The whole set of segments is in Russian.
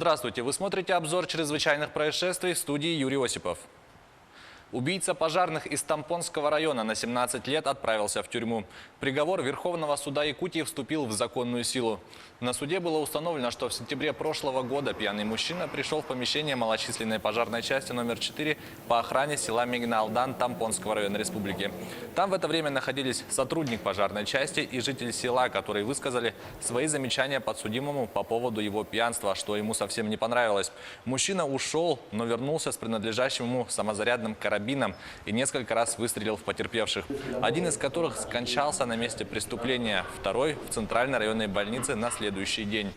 Здравствуйте! Вы смотрите обзор чрезвычайных происшествий, в студии Юрий Осипов. Убийца пожарных из Тампонского района на 17 лет отправился в тюрьму. Приговор Верховного суда Якутии вступил в законную силу. На суде было установлено, что в сентябре прошлого года пьяный мужчина пришел в помещение малочисленной пожарной части номер 4 по охране села Мигналдан Тампонского района республики. Там в это время находились сотрудник пожарной части и жители села, которые высказали свои замечания подсудимому по поводу его пьянства, что ему совсем не понравилось. Мужчина ушел, но вернулся с принадлежащим ему самозарядным карабином и несколько раз выстрелил в потерпевших, один из которых скончался на месте преступления, второй в центральной районной больнице на следующий день.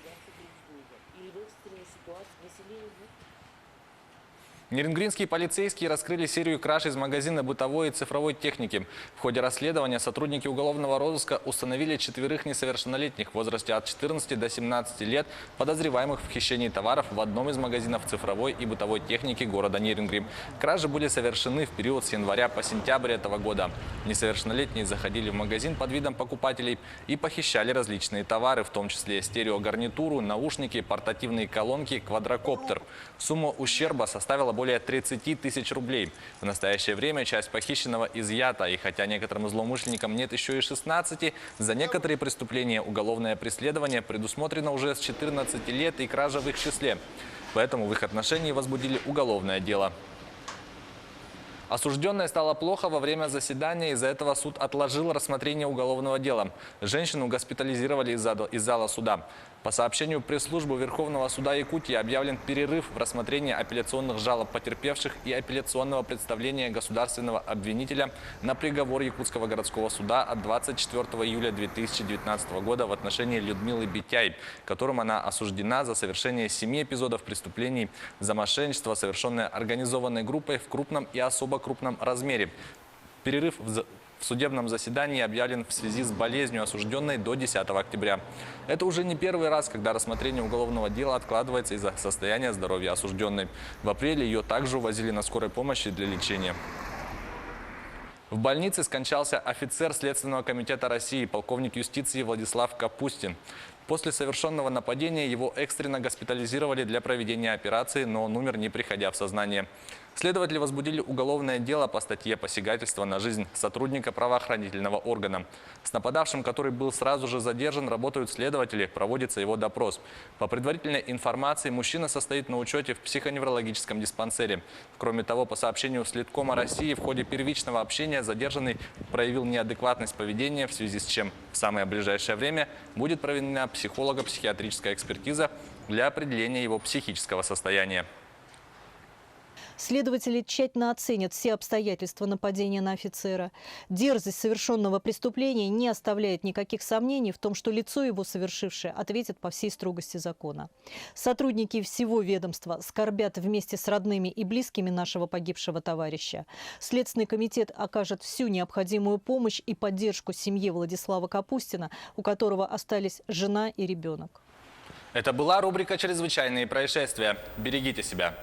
Нерюнгринские полицейские раскрыли серию краж из магазина бытовой и цифровой техники. В ходе расследования сотрудники уголовного розыска установили 4 несовершеннолетних в возрасте от 14 до 17 лет, подозреваемых в хищении товаров в одном из магазинов цифровой и бытовой техники города Нерюнгри. Кражи были совершены в период с января по сентябрь этого года. Несовершеннолетние заходили в магазин под видом покупателей и похищали различные товары, в том числе стереогарнитуру, наушники, портативные колонки, квадрокоптер. Сумма ущерба составила более 30 тысяч рублей. В настоящее время часть похищенного изъята, и хотя некоторым злоумышленникам нет еще и 16, за некоторые преступления уголовное преследование предусмотрено уже с 14 лет и кража в их числе. Поэтому в их отношении возбудили уголовное дело. Осужденная стала плохо во время заседания, из-за этого суд отложил рассмотрение уголовного дела. Женщину госпитализировали из зала суда. По сообщению пресс-службы Верховного суда Якутии объявлен перерыв в рассмотрении апелляционных жалоб потерпевших и апелляционного представления государственного обвинителя на приговор Якутского городского суда от 24 июля 2019 года в отношении Людмилы Битяй, которым она осуждена за совершение 7 эпизодов преступлений за мошенничество, совершенное организованной группой в крупном и особо крупном размере. Перерыв в судебном заседании объявлен в связи с болезнью осужденной до 10 октября. Это уже не первый раз, когда рассмотрение уголовного дела откладывается из-за состояния здоровья осужденной. В апреле ее также увозили на скорой помощи для лечения. В больнице скончался офицер Следственного комитета России, полковник юстиции Владислав Капустин. После совершенного нападения его экстренно госпитализировали для проведения операции, но он умер, не приходя в сознание. Следователи возбудили уголовное дело по статье «Посягательство на жизнь сотрудника правоохранительного органа». С нападавшим, который был сразу же задержан, работают следователи, проводится его допрос. По предварительной информации, мужчина состоит на учете в психоневрологическом диспансере. Кроме того, по сообщению Следкома России, в ходе первичного общения задержанный проявил неадекватность поведения, в связи с чем в самое ближайшее время будет проведена психолого-психиатрическая экспертиза для определения его психического состояния. Следователи тщательно оценят все обстоятельства нападения на офицера. Дерзость совершенного преступления не оставляет никаких сомнений в том, что лицо его совершившее ответит по всей строгости закона. Сотрудники всего ведомства скорбят вместе с родными и близкими нашего погибшего товарища. Следственный комитет окажет всю необходимую помощь и поддержку семье Владислава Капустина, у которого остались жена и ребенок. Это была рубрика «Чрезвычайные происшествия». Берегите себя.